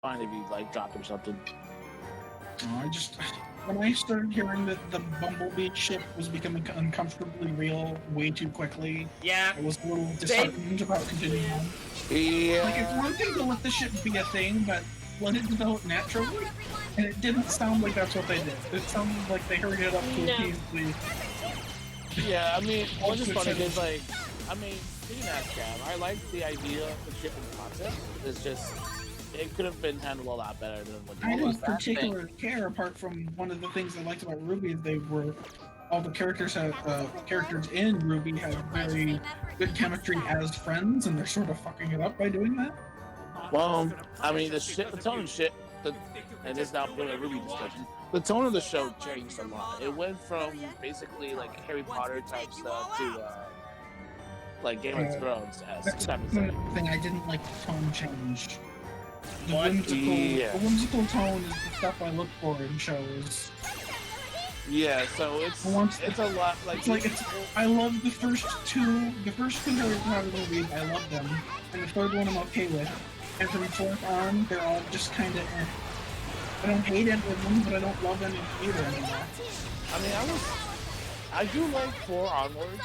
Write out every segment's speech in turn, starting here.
fine if he like dropped or something. I just when I started hearing that the Bumblebee ship was becoming uncomfortably real way too quickly, Yeah. I was a little disheartened about continuing on. Yeah. Like, it's one thing to let the ship be a thing, but let it develop naturally, and it didn't sound like that's what they did. It sounded like they hurried it up to appease the... Yeah, I mean, what's just funny is, like, I mean, being that scam, I like the idea of the ship and concept. It's just, it could have been handled a lot better than what I it don't was. particularly care, apart from one of the things I liked about Ruby, they were... all the characters in Ruby have very good chemistry as friends, and they're sort of fucking it up by doing that. Well, I mean, the tone of shit, and this is now doing a Ruby discussion. The tone of the show changed a lot. It went from basically like Harry Potter type stuff to like Game of Thrones That's type of the thing. thing. I didn't like the tone change. The Yeah. whimsical tone is the stuff I look for in shows. Yeah, so it's a lot like I love the first two Harry Potter movies. I love them, and the third one I'm okay with. And from fourth on, they're all just kind of. I don't hate any of them, but I don't love any either anymore. I mean, I do like 4 onwards.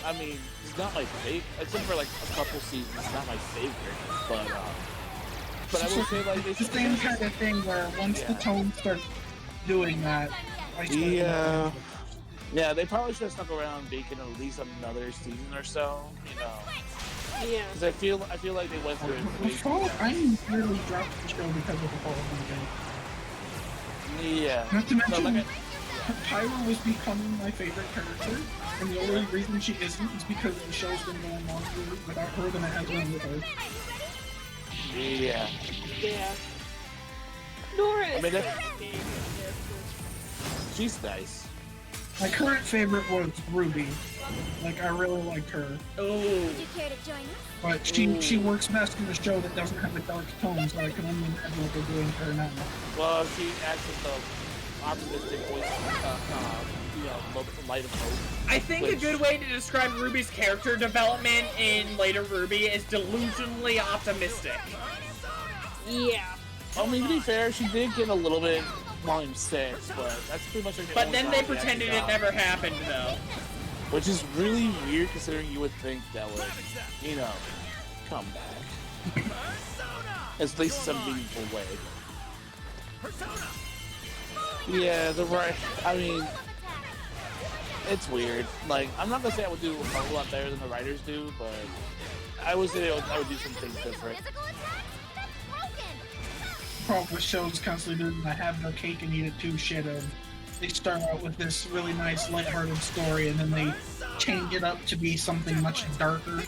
I mean, it's not my favorite, except for like a couple seasons. It's not my favorite, but I would say like it's the same kind of thing where once the tone starts doing that. Yeah, they probably should have stuck around making at least another season or so, you know. Yeah. Because I feel like they went through it. I'm really dropped the show because of the Fall of Yeah. Not to mention, Pyra was becoming my favorite character, and the only reason she isn't is because the show's been going longer without her than it has been with her. Yeah. Yeah. Nora is she's nice. My current favorite was Ruby. Like, I really liked her. Oh. Would you care to join us? But she works best in a show that doesn't have the dark tone, so I can only imagine what they're doing to her now. Well, she acts with the optimistic voice, light of hope. I think a good way to describe Ruby's character development in later Ruby is delusionally optimistic. Yeah. I mean, to be fair, she did get a little bit volume 6, but that's pretty much her. But then they pretended it never happened, though. Which is really weird, considering you would think that would, you know, come back. At least some meaningful way. Yeah, I mean, it's weird. Like, I'm not gonna say I would do a whole lot better than the writers do, but I would say I would do some things different. Problem with shows constantly doing the have their cake and eat it too shit of. They start out with this really nice, lighthearted story, and then they change it up to be something much darker.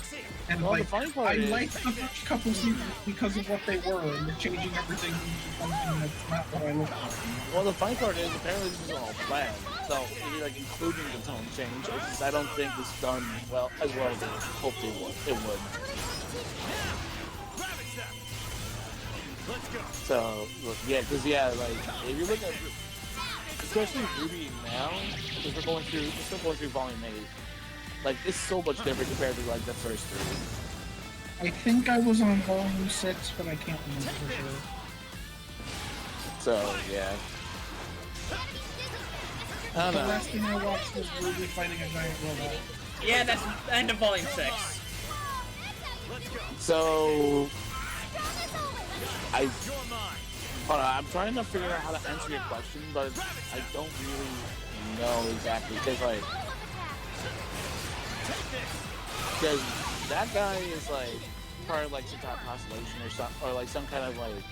And well, like, I liked the first couple seasons because of what they were, and they're changing everything into something that's not what I look for. Well, the funny part is, apparently this is all planned. So, if you're like including the tone change, it's just, I don't think it's done as well as I hoped it would. So, yeah, because like if you look at, especially Ruby now, because we're still going through Volume 8. Like, it's so much different compared to like the first 3. I think I was on Volume 6, but I can't remember for sure. So yeah. I don't know. The last thing I watched was Ruby fighting a giant robot. Yeah, that's the end of Volume 6. So I'm trying to figure out how to answer your question, but I don't really know exactly because that guy is like part of like some kind of constellation or something, or like some kind of like.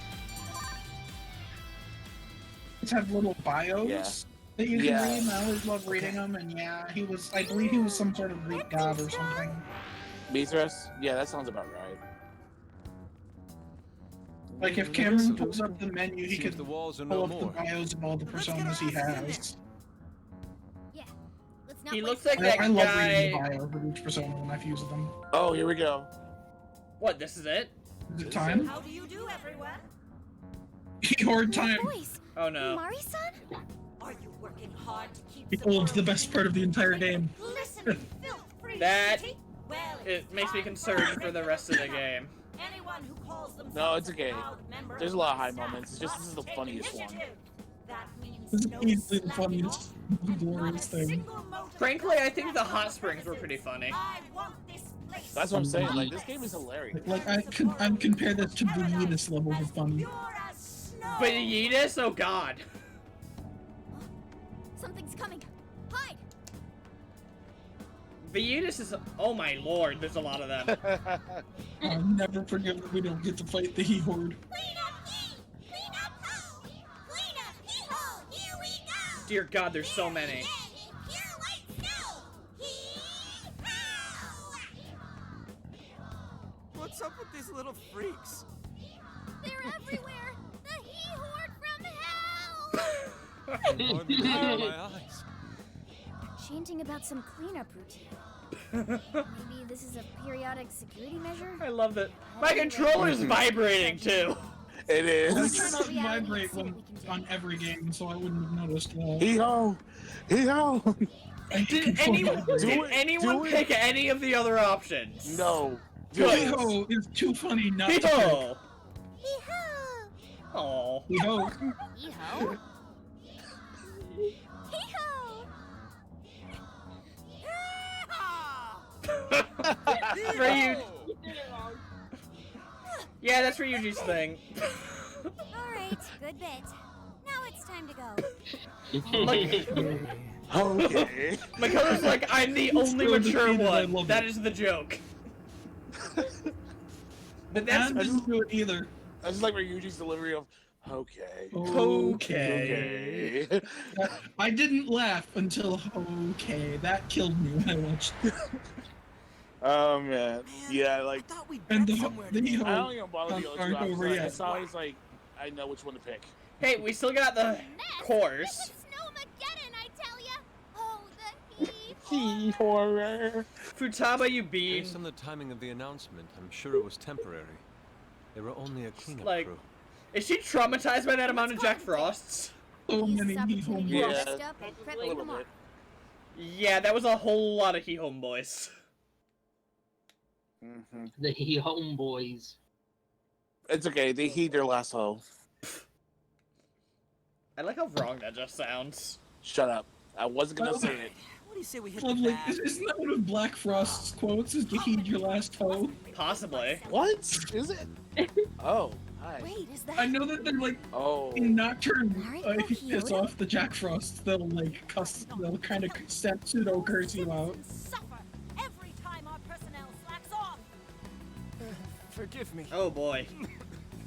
Just have little bios that you can read, and I always love reading them. And I believe he was some sort of Greek god or something. Mithras? Yeah, that sounds about right. Like, if Cameron pulls up the menu, he could pull up the bios of all the personas he has. He looks like that guy. I love reading the bio of each persona when I've used them. Oh, here we go. What, this is it? Is it time? How do you do, everyone? Hee-Horde time! Oh no. Mari-san? Are you working hard to keep Hee-Horde's the best part of the entire game. That it makes me concerned for the rest of the game. Anyone who calls themselves No, it's okay. a proud member There's a lot of high staff moments. It's just this is the must take funniest one. initiative. That means This is no easily the slacking funniest, off and not a glorious thing. single motive Frankly, I to think the trespass hot on springs were premises. pretty funny. I want this place. That's what I'm saying. Like, this game is hilarious. Like I'd compare this to Vegeta's level of funny. Pure as snow. But Yeetus, oh god. Something's coming. Hide. Vegeta's is, oh my lord, there's a lot of them. I'll never forgive that we don't get to fight the Hee-Horde. Clean up Hee! Clean up Ho! Clean up Hee-Ho! Here we go! Dear god, there's so many. Pure white snow! Hee-Ho! What's up with these little freaks? They're everywhere! The Hee-Horde from hell! I can hardly believe my eyes. Chanting about some cleanup routine. Maybe this is a periodic security measure? I love that. My controller's vibrating too. It I is. try not to vibrate on every game, so I wouldn't have noticed that. Hee-ho! Hee-ho! Did anyone Do it. pick any of the other options? No. Good. Hee-Ho is too funny not to pick. Hee-ho! Hee-Ho! Oh. Hee-Ho. Hee-ho? Hee-Ho! Ryuji. Yeah, that's Ryuji's thing. Alright, good bit. Now it's time to go. Okay. Makoto's like, I'm the only Still mature defeated, I one. love That it. is the joke. But I that's didn't do it either. I just like Ryuji's delivery of, okay. okay. Okay. I didn't laugh until okay. That killed me when I watched it. Oh, man. Yeah, like, I thought we'd And bet the somewhere I together. don't even bother the other Aren't two options. over Like, yet. it's always like, I know which one to pick. Hey, we still got the course. Snowmageddon, I tell ya! Oh, the Hee-horror. Futaba, you bean. Based on the timing of the announcement, I'm sure it was temporary. They were only a cleanup Like- crew. Is she traumatized by that amount of Jack Frosts? So Use many this opportunity to Yeah. rest up and prep A for little tomorrow. bit. Yeah, that was a whole lot of He Homeboys. Mm-hmm. The He Homeboys. It's okay. They heed their last hoe. I like how wrong that just sounds. Shut up. I wasn't gonna say it. What do you say we hit the Lovely. bag? Isn't that one of Black Frost's quotes? Is to heed your last hoe? Possibly. What? Is it? Oh, hi. Wait, is that... I know that they're like Oh. in Nocturne. Alright, If you well, piss Hero. off the Jack Frosts, they'll like cuss. They'll kind of pseudo curse you out. Suffer every time our personnel slacks off. Forgive me. Oh boy.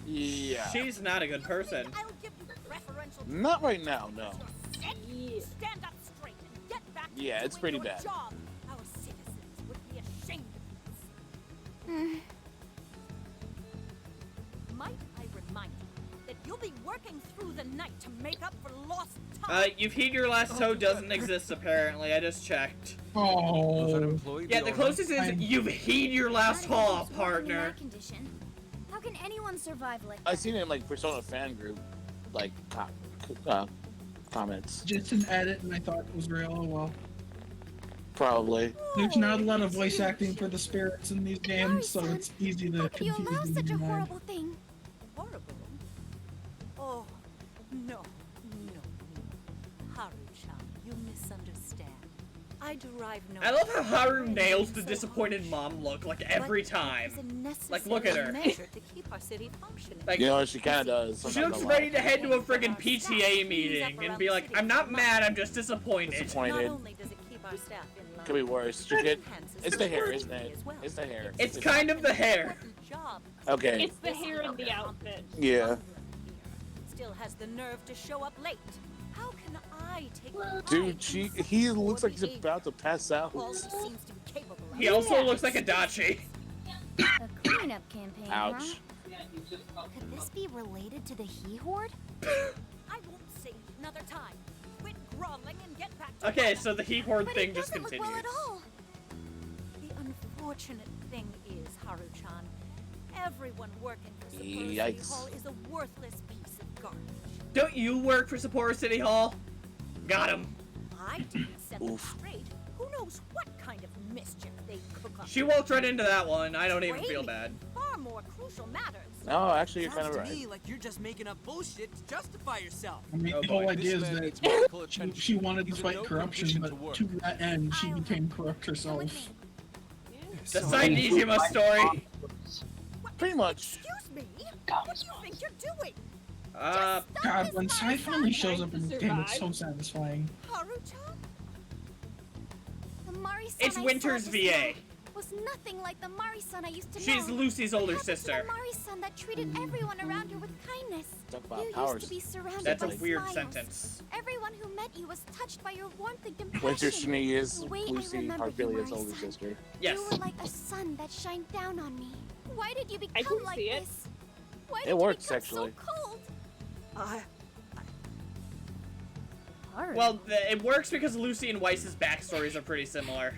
Yeah. She's not a good person. I'll give you preferential Not right now, no. Yeah. Stand up straight and get back to Yeah, it's doing pretty your bad. job. Our citizens would be ashamed of us. Might I remind you that you'll be working through the night to make up for lost time? You've heed your last toe doesn't exist apparently. I just checked. Was that Oh. employee Yeah, the alright? closest is I'm- you've heed your last Not haw, everyone's walking in partner. that condition. How can anyone survive like I seen it in like Persona fan group, like comments. Just an edit, and I thought it was real. Oh well. Probably. There's not a lot of voice acting for the spirits in these games, so Sorry, it's easy to How could you confuse allow them such in a your mind. horrible thing? Horrible. Oh, no. Haru-chan, you misunderstand. I derive no... I love how Haru nails the disappointed mom look like every time. Like, look at her. measure to keep our city functioning. Like, You know, she kind of does. I'm she not looks gonna lie. ready to head to a friggin' PTA meeting and be like, I'm not mad, I'm just disappointed. Not Disappointed. only does it keep our staff in line, Could be worse. She it could. enhances It's the hair, security isn't it? as well. It's the hair. It's kind of the hair. Important job. Okay. It's the hair and the outfit. Yeah. Still has the nerve to show up late. How can I take Dude, he looks like he's about to pass out. All he seems to be capable of. He also looks like a Dachi. A cleanup campaign, huh? Ouch. Could this be related to the Hee-Horde? I won't say it another time. Quit groveling and get back to Okay, work. so the Hee-Horde But thing it just doesn't look continues. well at all. The unfortunate thing is, Haru-chan, everyone working for Sapporo City Yikes. Hall is a worthless piece of garbage. Don't you work for Sapporo City Hall? Got him. I didn't set them Oof. straight. Who knows what kind of mischief they cook up? She walked right into that one. I don't even Brave feel me. bad. Far more crucial matters. No, actually, you're kind Sounds of to right. me like you're just making up bullshit to justify yourself. I mean, Oh the boy, whole This idea is man that needs medical she attention. wanted to He's in fight no corruption, condition but to work. to that end, she I'll became corrupt Come herself. with me. The So- Saidijima story. Pretty much. Excuse me? What do you think you're doing? Uh, Just stop God, this when Sai nonsense. finally shows up in this game, it's Survive. so satisfying. Haruchan? The Mari-san it's I saw Winter's just VA. now was nothing like the Mari-san I used to She's know. Lucy's What older happened to sister. the Mari-san that treated everyone around her with kindness. Talk about You powers. used to be surrounded That's a by weird smiles. sentence. Everyone who met you was touched by your warmth and compassion. Winter Shini is The way I Lucy remember you, Harbilia's older Mari-san. sister. Yes. You were like a sun that shined down on me. Why did you I become can like see it. this? Why It did works, you become actually. so cold? Well, it works because Lucy and Weiss's backstories are pretty similar.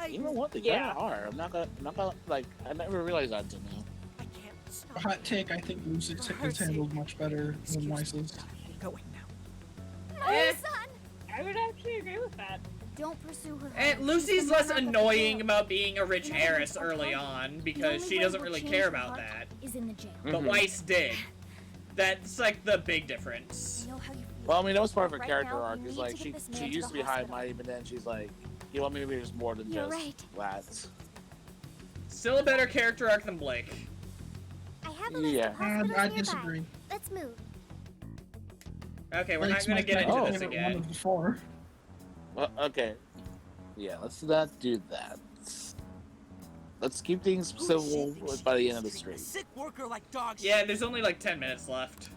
You know what? They Yeah. kind of are. I'm not gonna like. I never realized that until now. I can't stop. A hot take, I think Lucy's is handled much better than Weiss's. Going now. Mari-san! I would actually agree with that. Don't pursue her. And She's Lucy's the less monarch of the annoying jail. about being a rich heiress early on The because only she way doesn't we'll really change care her about heart that. Is in the jail. But Mhm. Weiss did. That's like the big difference. I know how you feel. Well, I mean, that was part of her Right character now, arc. we Is need like to she get this man she to used the to be high and hospital. mighty, but then she's like, you know, maybe there's more than You're just right. that. Still a better character arc than Blake. I have a list Yeah. of hospitals I nearby. disagree. Let's move. Okay, we're Blake's not gonna my get into favorite this one again. of the four. Well, okay. Yeah, let's not do that. Let's keep things civil by the end of the A street. sick worker like dog shit. Yeah, there's only like 10 minutes left.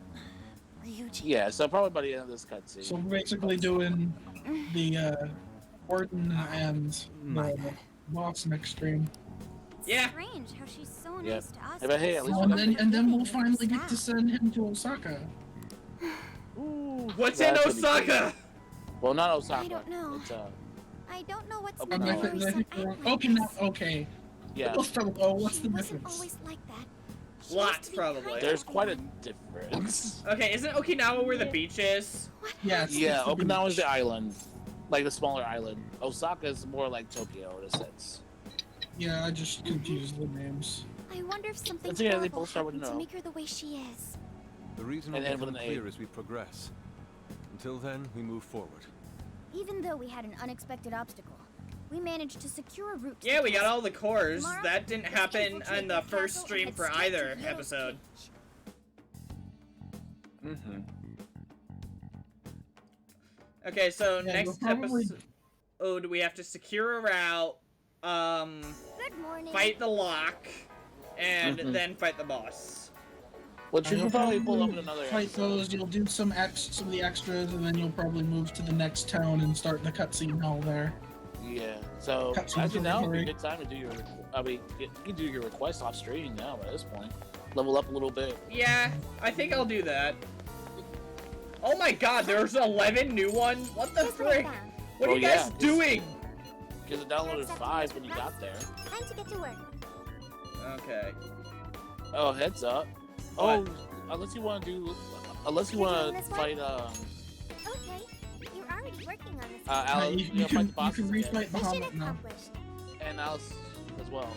Yeah, so probably by the end of this cutscene. So we're basically doing the Warden and the boss next stream. Yeah. Strange how she's so Yeah. nice to us. But hey, at least And we then, got- and then we'll finally get to send him to Osaka. Ooh, What's in that's gonna be Osaka? cool. Well, not Osaka. I don't know. It's I don't know what's Okay, making no. I Mari-san think act we're like okay. this. Now, okay. yeah. Let's start with what's She the wasn't difference? always like that. She Lots, used to be probably. kind to There's quite a everyone. difference. Okay, isn't Okinawa where the beach is? Yes. Yeah, it's the Okinawa's beach. the island, like the smaller island. Osaka is more like Tokyo in a sense. Yeah, I just confused the names. I wonder if something That's okay, they horrible both start with happened to no. make her the way she is. The reason will And then with become an A. clear as we progress. Until then, we move forward. Even though we had an unexpected obstacle, we managed to secure a route to Yeah, the we got castle. all the cores. Tomorrow, That didn't let's happen infiltrate in the the first castle stream and for head straight either to Yellow's episode. cage. Mm-hmm. Okay, so Yeah, next we'll probably- episode we have to secure a route, Good morning. fight the lock, and Mhm. then fight the boss. Which you You'll can probably pull up in another fight episode. those. You'll do some of the extras, and then you'll probably move to the next town and start the cutscene hall there. Yeah. So Cutscene actually, now would be a inventory. good time to do your. I mean, you can do your request off stream now. At this point, level up a little bit. Yeah, I think I'll do that. Oh my god, there's 11 new ones? What the Here's what I frick? found. What are Oh, you guys yeah, doing? Because it downloaded 5 when you got there. Time to get to work. Okay. Oh, heads up. What? Oh, unless you want to do, unless you You're want doing to this one? fight Okay, you're already working on this. Alice, you, you know, fight the bosses can again. refight Mission Bahamut now. accomplished. And Alice as well.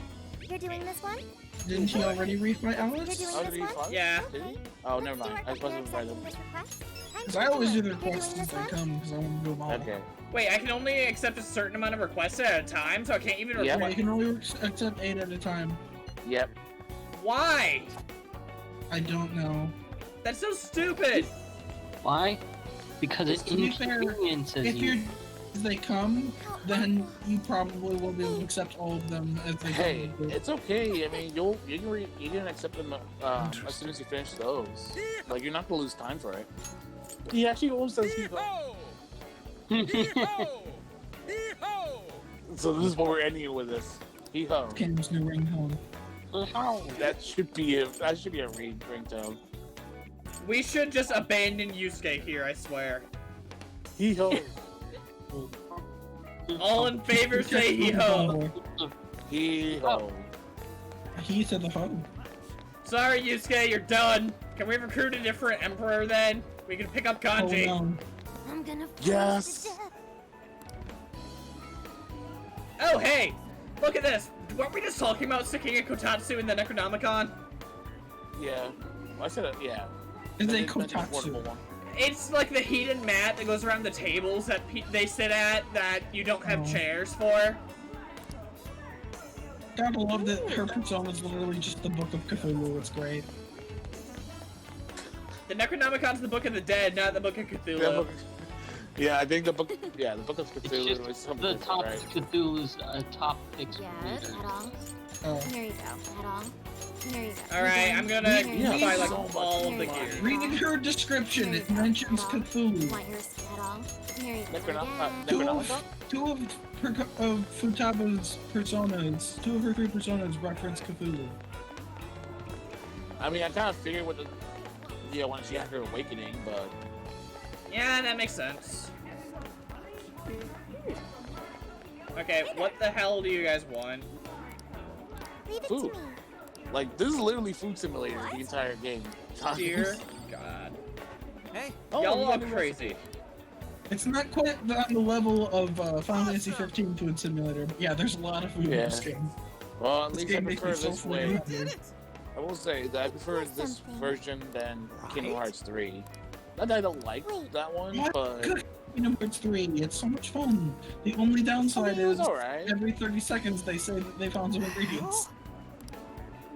You're doing this one? Didn't he already refight You're Alice? doing Oh, this did he one? fight? Yeah. Did he? Okay. Oh, Let's never do mind. our I was supposed to partner invite him. accepting this request. Time to Because get I to always do work. the You're doing requests as this they one? come, because I want to do them all. Okay. Wait, I can only accept a certain amount of requests at a time, so I can't even Yeah. Yeah, request. you can only accept 8 at a time. Yep. Why? I don't know. That's so stupid. Why? Because it To be fair, inconveniences If you. they come, How then awful. you probably will be able to accept all of them as they Hey, come. it's okay. I mean, you can accept them as soon as you finish those. Like you're not gonna lose time for it. He actually almost says Hee-Ho! Hee-Ho! Hee-Ho! So this is what we're ending with this. Hee-Ho. Kim's new ringtone. That should be a ringtone. We should just abandon Yusuke here, I swear. Hee-Ho. All in favor say hee-ho. Hee-Ho. He said the phone. Sorry, Yusuke, you're done. Can we recruit a different emperor then? We can pick up Oh Kanji. no. I'm gonna freeze Yes. to death. Oh, hey! Look at this! weren't we just talking about sticking a Kotatsu in the Necronomicon? Yeah. I said it, yeah. It's a That is a portable kotatsu. one. It's like the heated mat that goes around the tables that they sit at that you don't have chairs for. Gotta love that her persona is literally just the Book of Cthulhu. It's great. The Necronomicon's the Book of the Dead, not the Book of Cthulhu. Yeah, yeah, I think the book. Yeah, the Book of It's Cthulhu just is something the different, top right? Cthulhu's top fixed Yes, wizard. at all. Oh. Here you go. At all. Here you go. Alright, I'm gonna Yeah, buy like so much all of the money. gear. Read her description. It mentions Cthulhu. Want yours at all? Here you go. Necronomicon? Two of Futaba's personas, two of her 3 personas reference Cthulhu. I mean, I kind of figured what the. Yeah, when she had her awakening, but. Yeah, that makes sense. Okay, what the hell do you guys want? Leave it Food. to me. Like, this is literally Food Simulator the entire game. Dear God. Hey, Oh, Y'all we are got new crazy. It's not quite on the level of Final Fantasy 15 Food Simulator, but yeah, there's a lot of food in this Yeah. game. Well, at This least I game makes me prefer so this way. fucking I will say that I prefer this version than Kingdom Hearts 3. Not that I don't like that one, What? but Good. Kingdom Hearts 3, it's so much fun. The only I downside mean, it was is alright. every 30 seconds they say that they found some ingredients.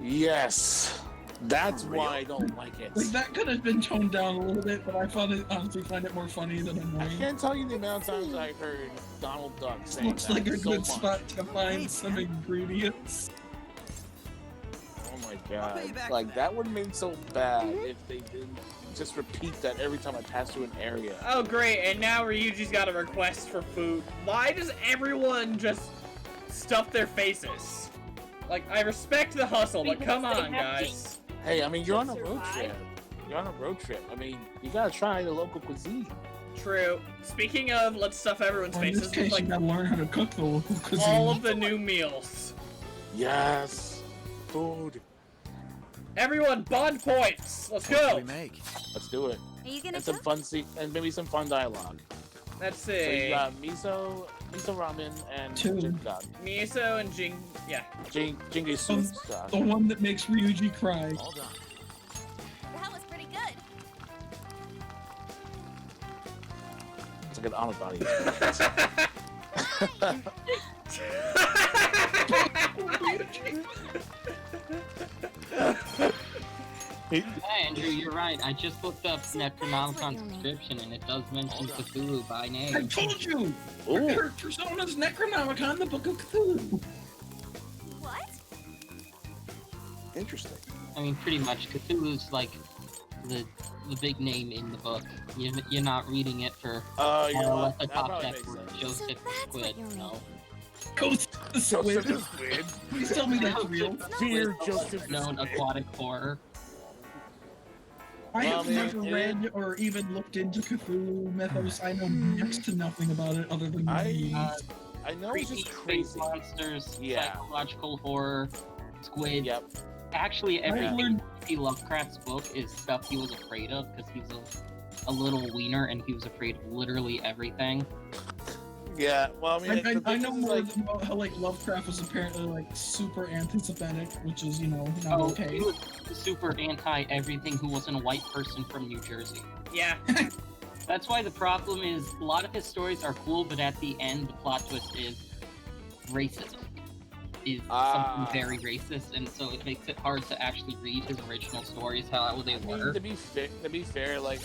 Yes, that's why I don't like it. Like, that could have been toned down a little bit, but I honestly find it more funny than I annoying. can't tell you the amount of times I heard Donald Duck saying Looks that like a so good much. spot to find some ingredients. Oh my I'll pay you god! back Like for that would have been so bad if they didn't just repeat that every time I pass through an area. Oh great, and now Ryuji's got a request for food. Why does everyone just stuff their faces? Like, I respect the hustle, but come Because they on, have to- guys. Hey, I mean you're on a road Survive. trip. You're on a road trip. I mean you gotta try the local cuisine. True. Speaking of, let's stuff everyone's Well, in this faces case, with, like, you gotta learn how to cook the local cuisine. all of the new meals. Yes, food. Everyone, bond points! Let's what do go! we make? Let's do it. Are you gonna And some cook? fun and maybe some fun dialogue. Let's So you see. got miso ramen, and Two. Miso and Jinge soup stuff. The one that makes Ryuji cry. All done. That was pretty good. It's like an almond body. Yeah, Andrew, you're right. I just looked up Necronomicon's description and it does mention Cthulhu by I name. told you! Ooh. Her persona's Necronomicon, the Book of Cthulhu. What? Interesting. I mean, pretty much Cthulhu's like the big name in the book. You're not reading it for You know what what? the That top probably deck makes were sense. Joseph So the that's Squid. what you No. Ghost the Squid. Joseph the Squid. Please tell me that's real. Fear Joseph the Known Squid. aquatic horror. I have man, never it- read or even looked into Cthulhu mythos. I know next to nothing about it other than I know it's Creepy just space crazy. monsters, Yeah. psychological horror, squid. Yep. Actually, I everything learned in Lovecraft's book is stuff he was afraid of because he's a little wiener and he was afraid of literally everything. Yeah. Well, I mean, the I thing know is, more like, about how like Lovecraft was apparently like super anti-Semitic, which is not Oh, okay. he was super anti everything who wasn't a white person from New Jersey. Yeah. That's why the problem is a lot of his stories are cool, but at the end the plot twist is racism. Is Ah. something very racist, and so it makes it hard to actually read his original stories how they I mean, were. to be fair, like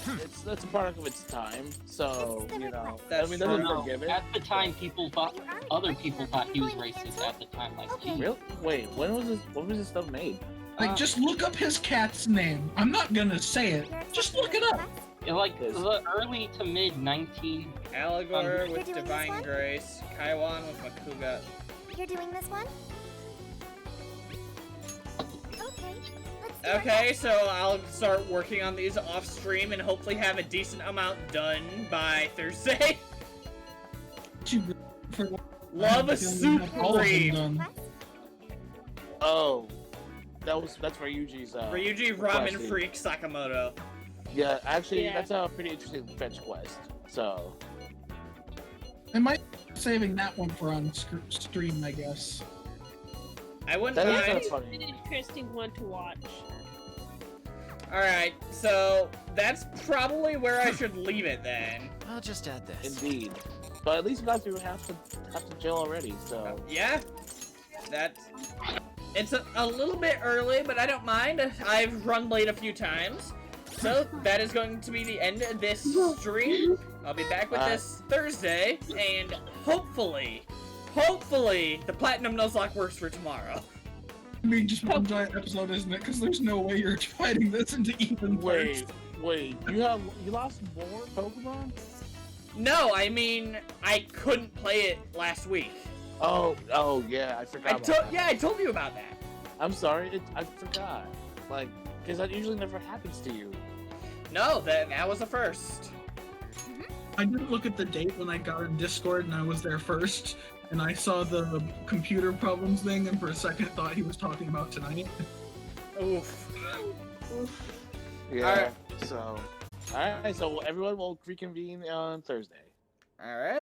that's a product of its time. So you know, That's I mean, true. doesn't No, forgive it. at the time, people thought other people thought he was racist at the time. Like, Okay. gee, Really? Wait, when was this? When was this stuff made? Like, just look up his cat's name. I'm not gonna say it. Just look it up. like the early to mid 19. Allegor with You're doing this Divine one? Grace. Kaiwan with Makuga. You're doing this one? Okay. Let's do Okay, so I'll start working on these off stream and hopefully have a decent amount done by Thursday. Love a Supreme. Oh, that's for Yuji's. Ryuji request. Ramen Freak Sakamoto. Yeah, actually, Yeah. that's a pretty interesting fetch quest. So, I might be saving that one for on stream, I guess. I wouldn't That is mind. kind of funny. An interesting one to watch. Alright, so that's probably where I should leave it then. I'll just add this. Indeed. But at least you got through half the jail already, so... Yeah, that's... It's a little bit early, but I don't mind. I've run late a few times. So, that is going to be the end of this stream. I'll be back with this Thursday, and hopefully, the Platinum Nuzlocke works for tomorrow. I mean, just one giant episode, isn't it? Because there's no way you're fighting this into even parts. Wait, you lost more Pokemon? No, I mean, I couldn't play it last week. Oh, yeah, I forgot about that. Yeah, I told you about that. I'm sorry, I forgot. Like, because that usually never happens to you. No, that was the first. I did look at the date when I got in Discord and I was there first, and I saw the computer problems thing, and for a second thought he was talking about tonight. Oof. Yeah, Alright, so everyone will reconvene on Thursday. Alright.